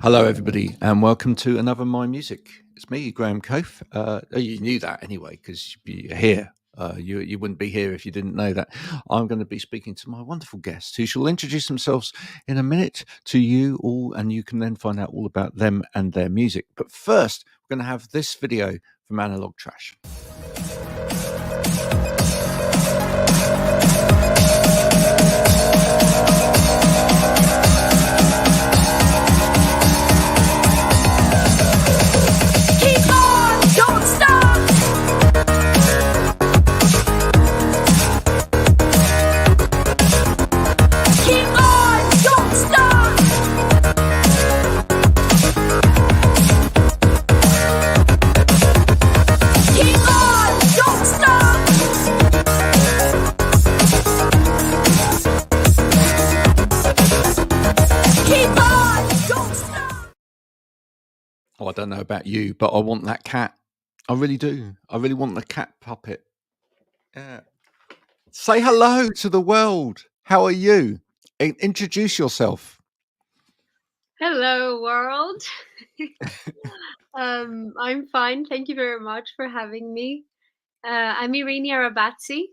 Hello, everybody, and welcome to another My Music. It's me, Graham Cofe. You knew that anyway, because you're here. You wouldn't be here if you didn't know that. I'm going to be speaking to my wonderful guests, who shall introduce themselves in a minute to you all, and you can then find out all about them and their music. But first, we're going to have this video from Analog Trash. Oh, I don't know about you, but I want that cat. I really do. I really want the cat puppet. Yeah. Say hello to the world. How are you? Introduce yourself. Hello, world. I'm fine. Thank you very much for having me. I'm Irini Arabatzi,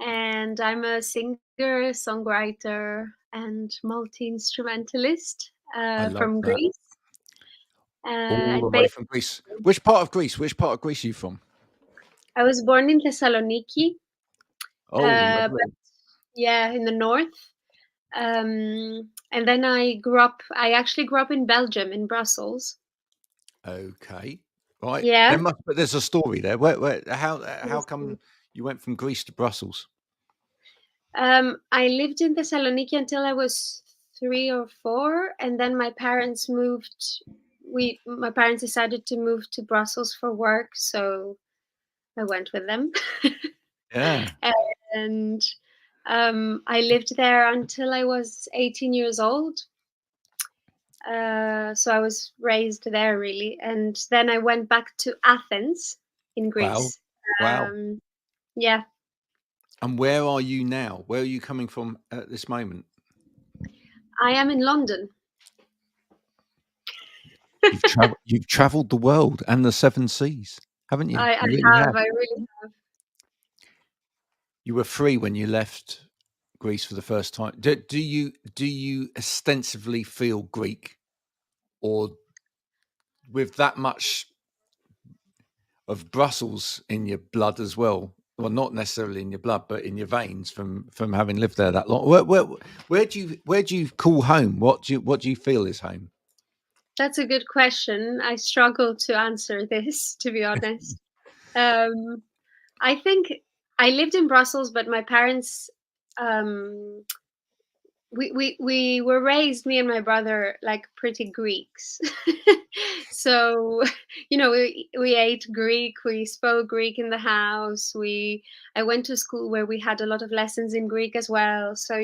and I'm a singer, songwriter, and multi-instrumentalist I love from that. Greece. All the And way from Greece. Which part of Greece? Which part of Greece are you from? I was born in Thessaloniki, Oh, but lovely. yeah, in the north. And then I actually grew up in Belgium, in Brussels. Okay. Right. Yeah. But there's a story there. How come you went from Greece to Brussels? I lived in Thessaloniki until I was 3 or 4, and then my parents decided to move to Brussels for work, so I went with them. Yeah. And I lived there until I was 18 years old. So I was raised there, really. And then I went back to Athens in Wow. Greece. Wow. Yeah. And where are you now? Where are you coming from at this moment? I am in London. You've traveled the world and the seven seas, haven't you? I You really have. have. I really have. You were free when you left Greece for the first time. Do you ostensibly feel Greek, or with that much of Brussels in your blood as well? Well, not necessarily in your blood, but in your veins from having lived there that long. Where do you call home? What do you feel is home? That's a good question. I struggle to answer this, to be honest. Um, I think I lived in Brussels, but my parents, um, we were raised, me and my brother, like pretty Greeks. So, we ate Greek, we spoke Greek in the house. I went to school where we had a lot of lessons in Greek as well. So,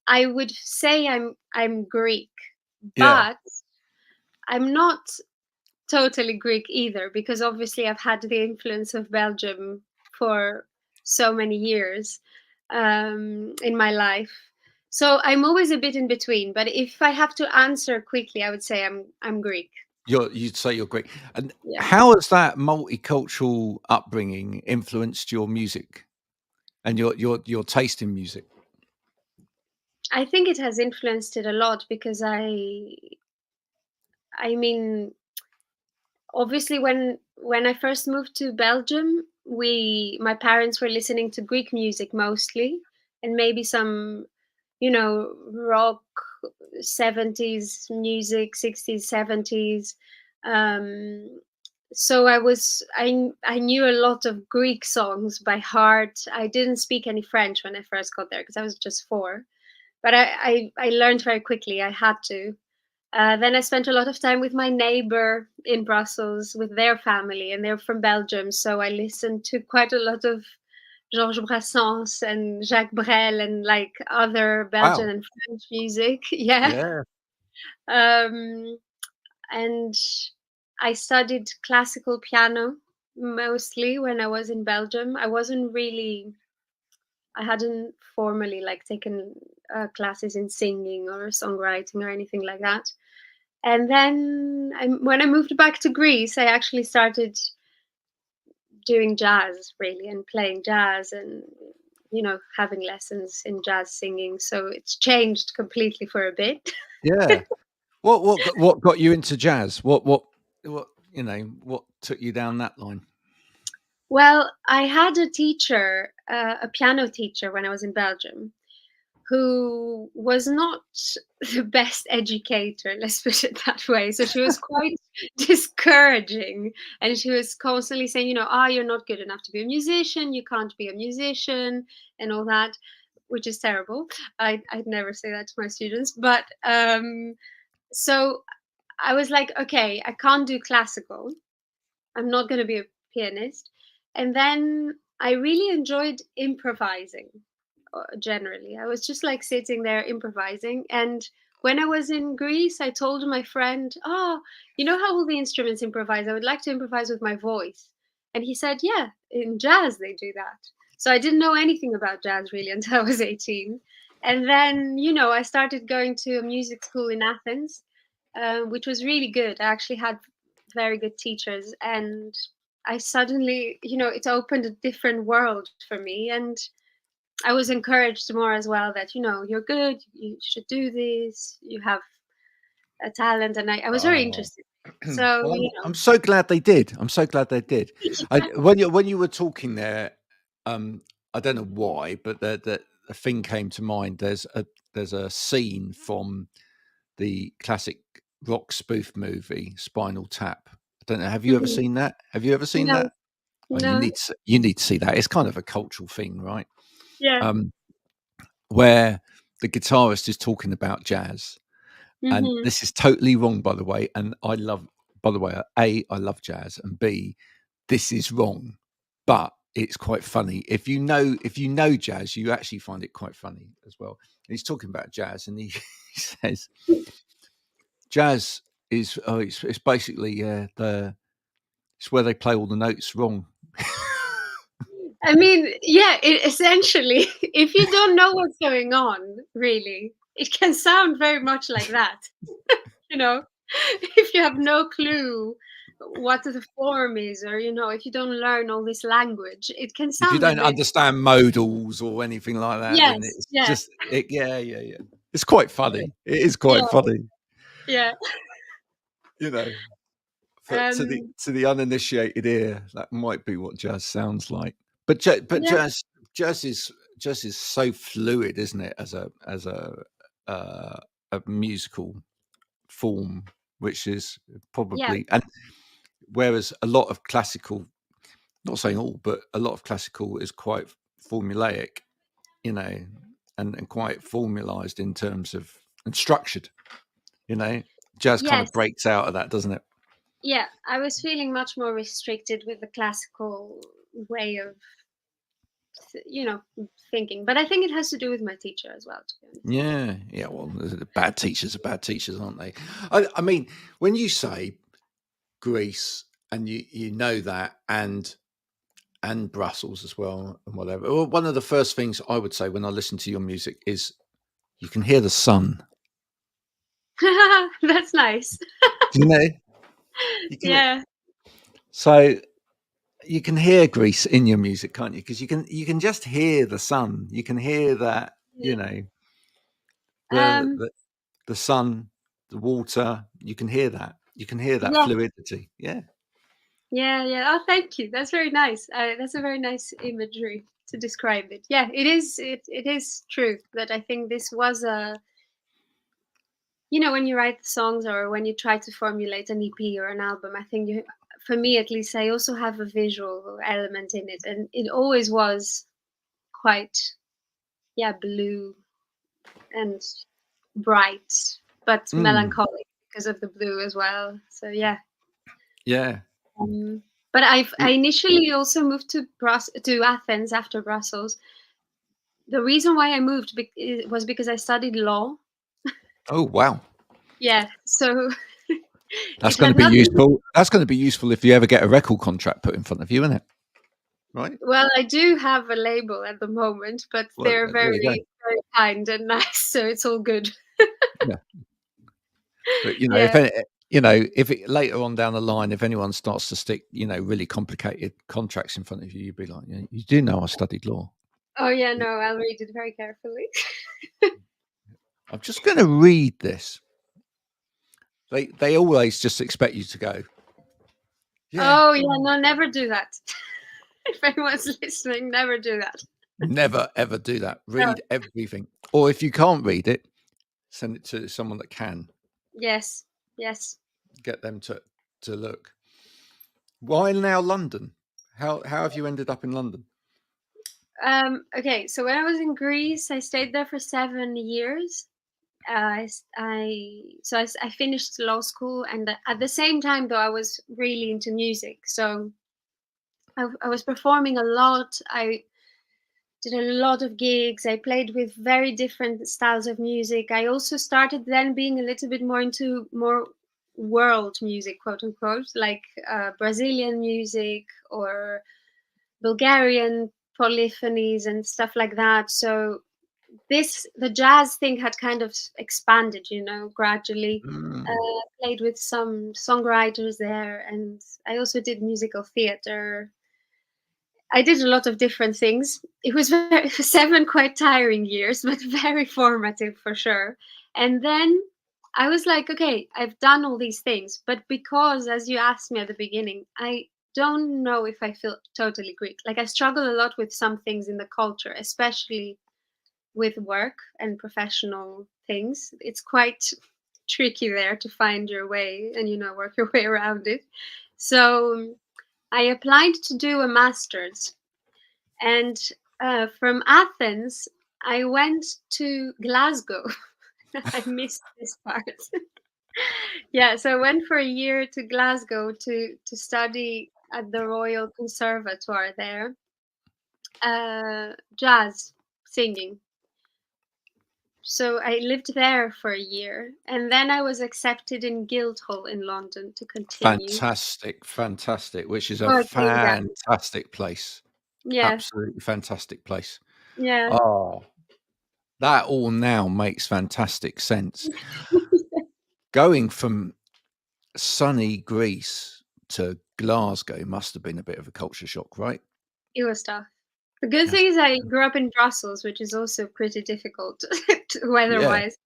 I would say I'm Greek, Yeah, but I'm not totally Greek either, because obviously I've had the influence of Belgium for so many years in my life. So I'm always a bit in between. But if I have to answer quickly, I would say I'm Greek. you'd say you're Greek. And Yeah. how has that multicultural upbringing influenced your music and your taste in music? I think it has influenced it a lot because I mean, obviously when I first moved to Belgium, my parents were listening to Greek music mostly, and maybe some, rock 70s music, 60s, 70s. Um, so I knew a lot of Greek songs by heart. I didn't speak any French when I first got there because I was just 4, but I learned very quickly. I had to. Then I spent a lot of time with my neighbor in Brussels with their family, and they're from Belgium. So I listened to quite a lot of Georges Brassens and Jacques Brel and like other Belgian Wow. and French music. Yeah. Yeah. Um, and I studied classical piano mostly when I was in Belgium. I wasn't really I hadn't formally like taken classes in singing or songwriting or anything like that. And then when I moved back to Greece, I actually started doing jazz really and playing jazz and having lessons in jazz singing. So it's changed completely for a bit. Yeah. What got you into jazz? What what took you down that line? Well, I had a teacher, a piano teacher when I was in Belgium, who was not the best educator, let's put it that way. So she was quite discouraging, and she was constantly saying, you're not good enough to be a musician, you can't be a musician, and all that, which is terrible. I'd never say that to my students. But so I was like, okay, I can't do classical. I'm not going to be a pianist. And then I really enjoyed improvising generally. I was just like sitting there improvising. And when I was in Greece, I told my friend, oh, you know how all the instruments improvise? I would like to improvise with my voice. And he said, yeah, in jazz they do that. So I didn't know anything about jazz really until I was 18. And then, I started going to a music school in Athens, which was really good. I actually had very good teachers. And I suddenly, it opened a different world for me. And I was encouraged more as well that, you're good, you should do this, you have a talent. And I was very interested. So, Well, I'm so glad they did. I'm so glad they did. When you were talking there, I don't know why, but the thing came to mind. There's a scene from the classic rock spoof movie Spinal Tap. I don't know. Have you ever seen that? Have you ever seen no, that? Oh, no, you need to see that. It's kind of a cultural thing, right? yeah. Where the guitarist is talking about jazz, and Mm-hmm. this is totally wrong, by the way. And I love, by the way, A, I love jazz, and B, this is wrong, but it's quite funny. If you know jazz, you actually find it quite funny as well. And he's talking about jazz, and he, he says, jazz is it's basically it's where they play all the notes wrong. I mean, yeah, essentially, if you don't know what's going on, really, it can sound very much like that. you know, if you have no clue what the form is, or, if you don't learn all this language, it can If you sound a don't bit. understand modals or anything like that, then Yes, it's yes, just yeah. It's quite funny. It is quite yeah, funny, yeah. you know. Um, To the uninitiated ear, that might be what jazz sounds like. But yeah, jazz is so fluid, isn't it? As a musical form, which is yeah, probably, and whereas a lot of classical, not saying all, but a lot of classical is quite formulaic, and quite formalized in terms of and structured. Jazz kind of yes, breaks out of that, doesn't it? yeah. I was feeling much more restricted with the classical way of, you know, thinking. But I think it has to do with my teacher as well, to be honest. Yeah. Well, the bad teachers are bad teachers, aren't they? I mean, when you say Greece, and you know that, and Brussels as well, and whatever. Well, one of the first things I would say when I listen to your music is you can hear the sun. That's nice. Do you know? You can, Yeah, so you can hear Greece in your music, can't you? Because you can just hear the sun. You can hear that, yeah. the Um, the, the sun, the water. You can hear that. You can hear that yeah, fluidity. Yeah. yeah, yeah. Oh, thank you. That's very nice. That's a very nice imagery to describe it. Yeah, it is. It is true that I think this was a, when you write the songs or when you try to formulate an EP or an album, I think for me at least, I also have a visual element in it, and it always was quite, yeah, blue and bright, but Mm, melancholic because of the blue as well. So yeah. yeah. But I initially also moved to Athens after Brussels. The reason why I moved was because I studied law. Oh wow. Yeah, so That's it going to had be nothing. useful. That's going to be useful if you ever get a record contract put in front of you, isn't it? right? Well, I do have a label at the moment, but Well, they're there you go. very, very kind and nice, so it's all good. Yeah. But, Yeah. if it later on down the line, if anyone starts to stick, really complicated contracts in front of you, you'd be like, "Yeah, you do know I studied law." Oh, yeah, Yeah. no, I'll read it very carefully. I'm just gonna read this. They always just expect you to go, "Yeah." Oh, yeah, no, never do that. If anyone's listening, never do that. Never ever do that. No. Read everything. Or if you can't read it, send it to someone that can. Yes, yes. Get them to look. Why now London? How have you ended up in London? Okay, so when I was in Greece, I stayed there for 7 years. I finished law school, and at the same time, though, I was really into music. So I was performing a lot. I did a lot of gigs. I played with very different styles of music. I also started then being a little bit more into more world music, quote unquote, like Brazilian music or Bulgarian polyphonies and stuff like that. So the jazz thing had kind of expanded, gradually. Mm. Played with some songwriters there, and I also did musical theater. I did a lot of different things. It was 7 quite tiring years, but very formative for sure. And then I was like, okay, I've done all these things, but because, as you asked me at the beginning, I don't know if I feel totally Greek. Like I struggle a lot with some things in the culture, especially with work and professional things. It's quite tricky there to find your way and work your way around it. So I applied to do a master's, and from Athens I went to Glasgow. I missed this part. Yeah, so I went for a year to Glasgow to study at the Royal Conservatoire there, jazz singing. So I lived there for a year, and then I was accepted in Guildhall in London to continue Fantastic, fantastic, which is a working there. fantastic place. Yeah, Absolutely fantastic place. yeah. Oh, that all now makes fantastic sense. Going from sunny Greece to Glasgow must have been a bit of a culture shock, right? It was tough. The good Yes. thing is I grew up in Brussels, which is also pretty difficult Yeah, weather-wise.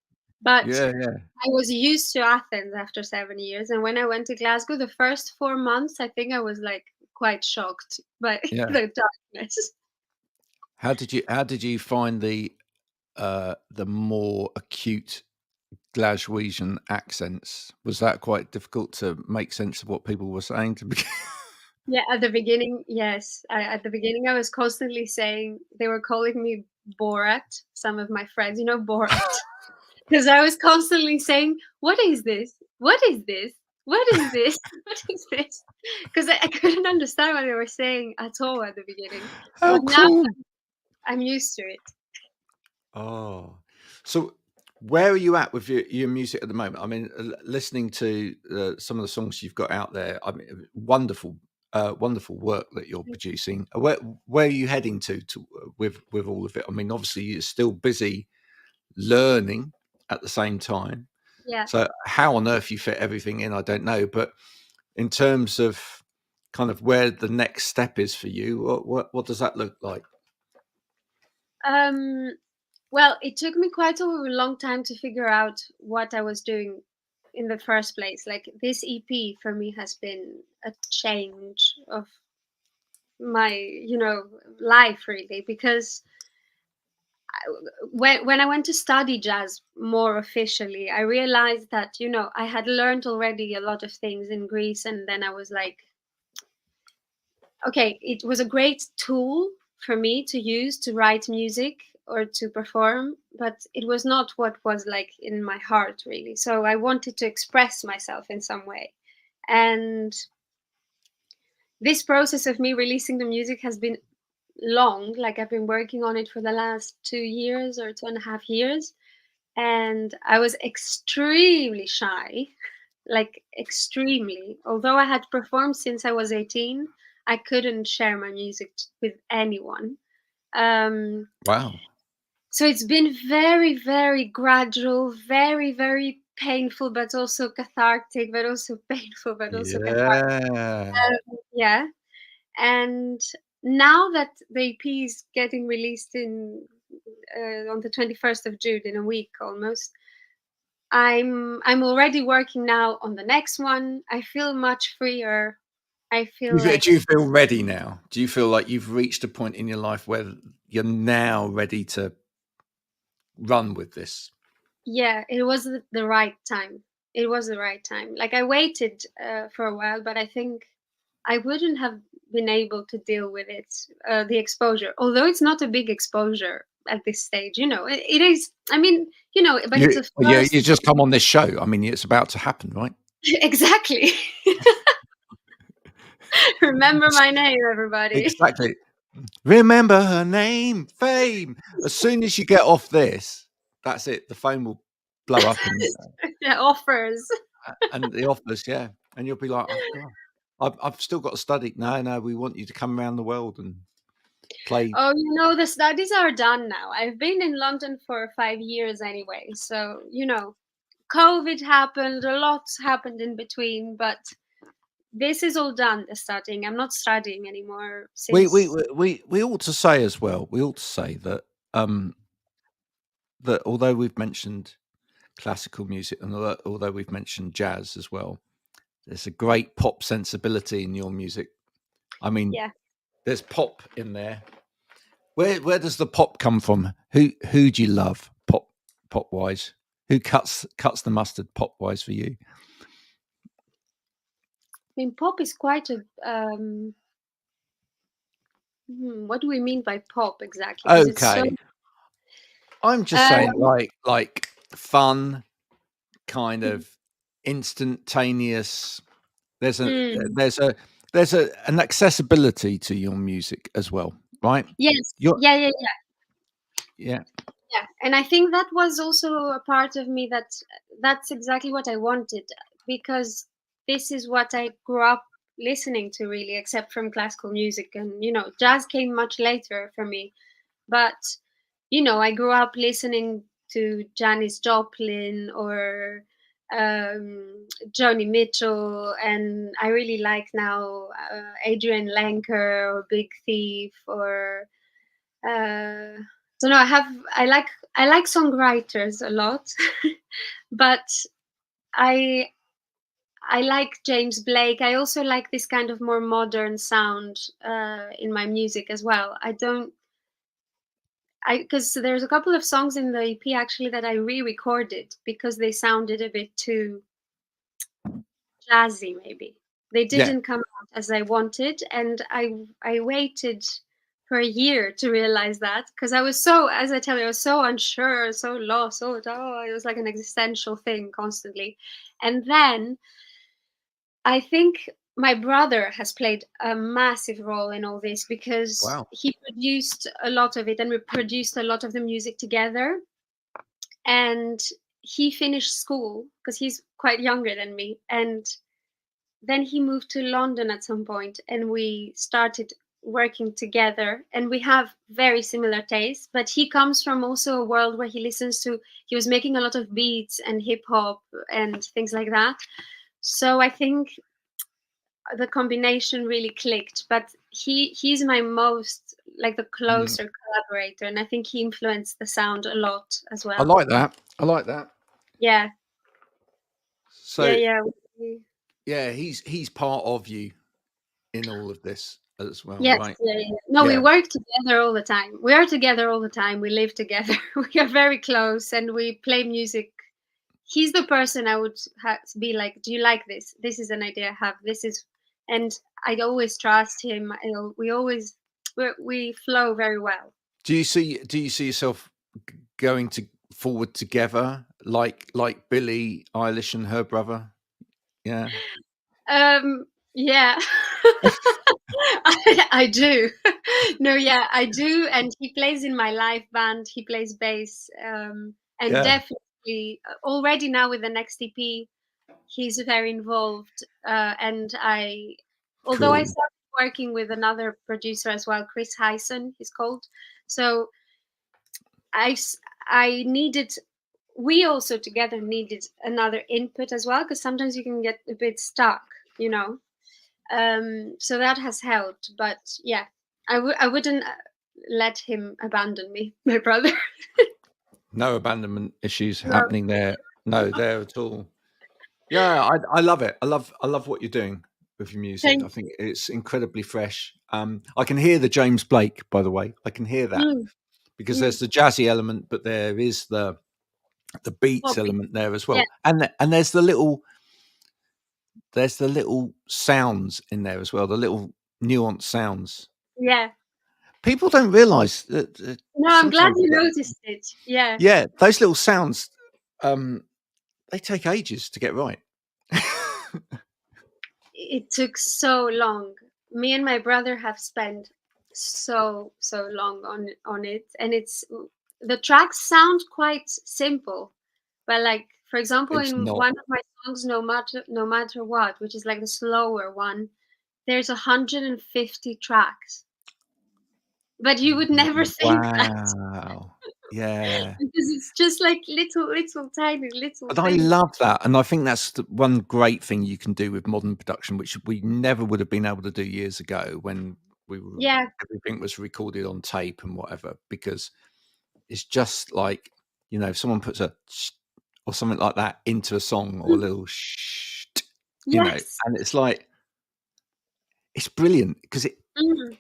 But yeah, yeah, I was used to Athens after 7 years, and when I went to Glasgow, the first 4 months, I think I was like quite shocked by yeah. the darkness. How did you find the more acute Glaswegian accents? Was that quite difficult to make sense of what people were saying to begin? Yeah, at the beginning, yes. At the beginning, I was constantly saying they were calling me Borat. Some of my friends, Borat, because I was constantly saying, "What is this? What is this? What is this? What is this?" Because I couldn't understand what they were saying at all at the beginning. How But now cool. I'm used to it. Oh, so where are you at with your music at the moment? I mean, listening to some of the songs you've got out there, I mean, wonderful work that you're producing. Where are you heading with all of it? I mean, obviously you're still busy learning at the same time. Yeah. So how on earth you fit everything in, I don't know. But in terms of kind of where the next step is for you, what does that look like? Um. Well, it took me quite a long time to figure out what I was doing in the first place. Like this EP for me has been a change of my, life really, because when I went to study jazz more officially, I realized that, I had learned already a lot of things in Greece, and then I was like, okay, it was a great tool for me to use to write music or to perform, but it was not what was like in my heart really. So I wanted to express myself in some way. And this process of me releasing the music has been long. Like I've been working on it for the last 2 years or 2.5 years. And I was extremely shy, like extremely. Although I had performed since I was 18, I couldn't share my music with anyone. Wow. So it's been very, very gradual, very, very painful, but also cathartic, but also painful, but also cathartic. Yeah. Yeah. And now that the EP is getting released on the 21st of June, in a week almost, I'm already working now on the next one. I feel much freer. I feel like, Do you feel ready now? Do you feel like you've reached a point in your life where you're now ready to run with this? yeah, it was the right time. It was the right time. Like I waited for a while, but I think I wouldn't have been able to deal with it, the exposure. Although it's not a big exposure at this stage, it is. I mean, but it's a You first. just come on this show. I mean, it's about to happen, right? Exactly. Remember my name, everybody. Exactly. Remember her name, Fame. As soon as you get off this, that's it. The phone will blow up Yeah, offers. and the offers, yeah. And you'll be like, oh God, I've still got to study. No, we want you to come around the world and play. Oh, the studies are done now. I've been in London for 5 years anyway. So, COVID happened, a lot happened in between, but this is all done, the studying. I'm not studying anymore We we since. we ought to say as well. We ought to say that that although we've mentioned classical music and although we've mentioned jazz as well, there's a great pop sensibility in your music. I mean, Yeah. there's pop in there. Where does the pop come from? Who do you love pop wise? Who cuts the mustard pop wise for you? I mean, pop is quite a. What do we mean by pop exactly? Because it's so. Okay, I'm just saying Um, like fun, kind of instantaneous. There's a mm, there's a there's an accessibility to your music as well, right? yes. You're Yeah, yeah, yeah. yeah. And I think that was also a part of me that's exactly what I wanted, because this is what I grew up listening to, really, except from classical music. And jazz came much later for me. But I grew up listening to Janis Joplin or Joni Mitchell, and I really like now Adrian Lenker or Big Thief, or don't know. I like songwriters a lot, but I I like James Blake. I also like this kind of more modern sound in my music as well. I don't because there's a couple of songs in the EP actually that I re-recorded because they sounded a bit too jazzy. Maybe they Yeah. didn't come out as I wanted, and I waited for a year to realize that, because I was so, as I tell you, I was so unsure, so lost. It was like an existential thing constantly, and then I think my brother has played a massive role in all this, because Wow. he produced a lot of it and we produced a lot of the music together. And he finished school because he's quite younger than me. And then he moved to London at some point and we started working together, and we have very similar tastes, but he comes from also a world where he was making a lot of beats and hip hop and things like that. So I think the combination really clicked. But he's my most, like, the Mm. closer collaborator, and I think he influenced the sound a lot as I well. like that. I like that. Yeah, yeah, So yeah. yeah, he's part of you in all of this as well, Yes, right? yeah, yeah. No, we Yeah. work together all the time. We are together all the time. We live together. We are very close, and we play music. He's the person I would be like, "Do you like this? This is an idea I have. This is," and I'd always trust him. We flow very well. Do you see yourself going to forward together like Billie Eilish and her brother? Yeah. Yeah, I do. No, yeah, I do, and he plays in my live band. He plays bass, and Yeah. definitely already now with the next EP, he's very involved. And although I Cool. started working with another producer as well, Chris Hyson, he's called. So I needed, we also together needed another input as well, because sometimes you can get a bit stuck, you know. So that has helped. But yeah, I wouldn't let him abandon me, my brother. No abandonment issues No. happening there. No, there at all. Yeah, I love it. I love what you're doing with your music. Thank I think it's incredibly fresh. I can hear the James Blake, by the way. I can hear that you. because Mm. there's the jazzy element, but there is the beats Poppy. element there as Yeah. well. And there's the little sounds in there as well, the little nuanced sounds. Yeah. People don't realize that No, I'm glad sometimes you noticed it. Yeah. yeah, those little sounds they take ages to get right. It took so long. Me and my brother have spent so long on it, and it's, the tracks sound quite simple, but like, for example, It's in not. one of my songs, no matter what, which is like the slower one, there's 150 tracks, but you would never think that. Wow. Yeah. Because it's just like little tiny little But I things. love that, and I think that's the one great thing you can do with modern production, which we never would have been able to do years ago when Yeah. everything was recorded on tape and whatever, because it's just like, you know, if someone puts a sh or something like that into a song or a little sh, you know, Yes. and it's like it's brilliant because it Mm.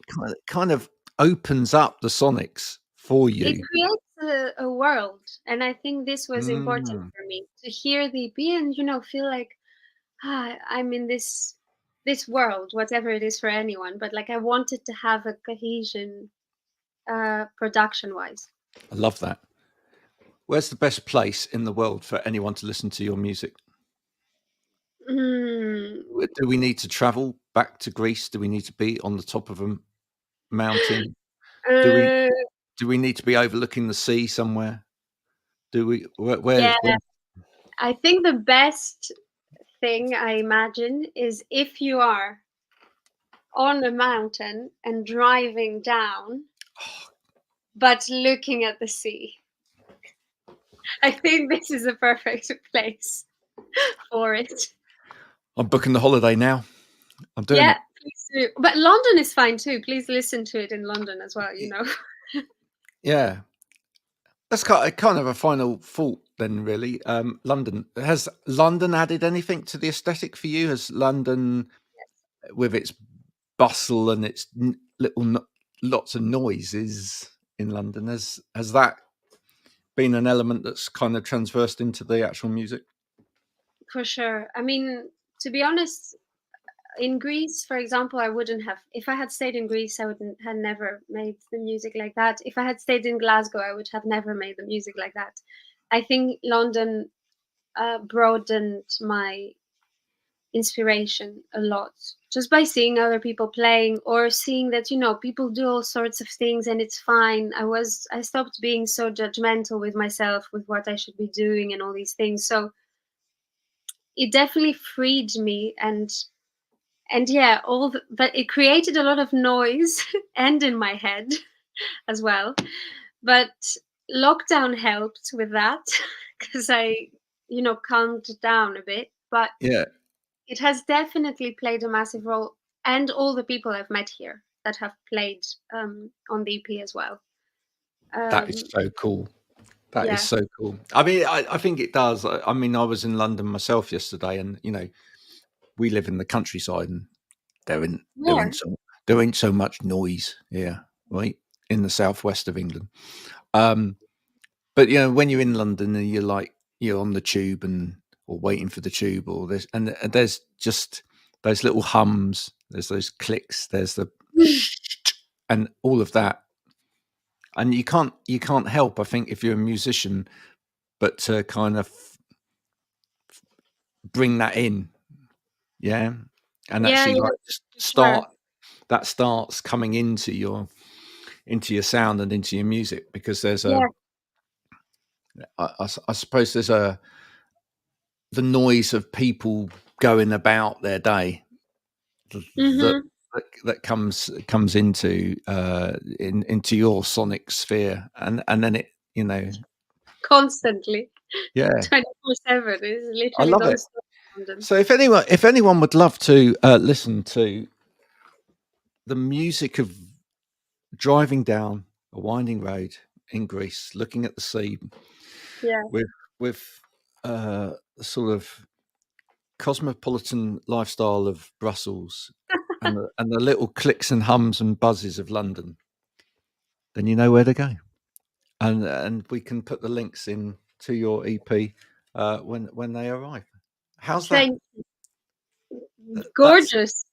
kind of opens up the sonics for It you. creates a world, and I think this was important Mm. for me to hear the EP and, you know, feel like, I'm in this world, whatever it is for anyone. But like, I wanted to have a cohesion, production wise. I love that. Where's the best place in the world for anyone to listen to your music? Mm. Do we need to travel back to Greece? Do we need to be on the top of a mountain? Do we Uh, need to be overlooking the sea somewhere? Do we yeah, where I think the best thing I imagine is if you are on a mountain and driving down, but looking at the sea. I think this is a perfect place for it. I'm booking the holiday now. I'm doing Yeah, it. please do. But London is fine too. Please listen to it in London as well, you know. Yeah. That's kind of a final thought then, really. London. Has London added anything to the aesthetic for you? Has London, with its bustle and its lots of noises in London, has that been an element that's kind of transversed into the actual music? For sure. I mean, to be honest, in Greece, for example, I wouldn't have. If I had stayed in Greece, I wouldn't had never made the music like that. If I had stayed in Glasgow, I would have never made the music like that. I think London broadened my inspiration a lot, just by seeing other people playing, or seeing that, you know, people do all sorts of things and it's fine. I stopped being so judgmental with myself, with what I should be doing and all these things. So it definitely freed me, and yeah, but it created a lot of noise and in my head as well. But lockdown helped with that because I, you know, calmed down a bit. But Yeah, it has definitely played a massive role, and all the people I've met here that have played on the EP as well. that is Um, so cool. That is yeah, so cool. I mean, I think it does. I mean, I was in London myself yesterday, and you know, we live in the countryside, and there ain't there yeah, ain't so there ain't so much noise here, right, in the southwest of England. Um, but you know, when you're in London and you're on the tube or waiting for the tube, or there's just those little hums, there's those clicks, there's the and all of that, and you can't help, I think, if you're a musician, but to kind of bring that in, yeah, and yeah, actually yeah, like for sure. starts coming into your sound and into your music, because there's Yeah. I suppose there's the noise of people going about their day that Mhm. that comes into your sonic sphere, and then it, constantly, yeah, 24/7. It's I literally love it. non-stop in London. So if anyone would love to listen to the music of driving down a winding road in Greece, looking at the sea, Yeah. with the sort of cosmopolitan lifestyle of Brussels and the little clicks and hums and buzzes of London, then you know where to go, and we can put the links in to your EP when they arrive. How's that? Thank you. That's Gorgeous.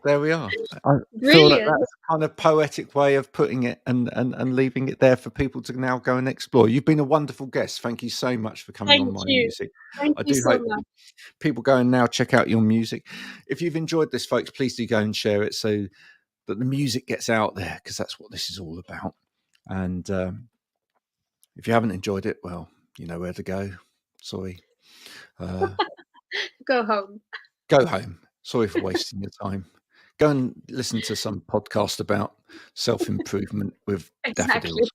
there we are. I feel that Brilliant. that's a kind of poetic way of putting it and leaving it there for people to now go and explore. You've been a wonderful guest. Thank you so much for coming on Thank My you. Music. Thank I you do so hope much. people go and now check out your music. If you've enjoyed this, folks, please do go and share it so that the music gets out there, because that's what this is all about. And if you haven't enjoyed it, well, you know where to go. Sorry. Go home. Go home. Sorry for wasting your time. Go and listen to some podcast about self-improvement with Exactly. daffodils.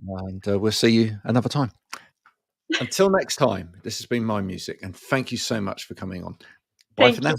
And we'll see you another time. Until next time, this has been My Music, and thank you so much for coming on. Bye Thank for now. you.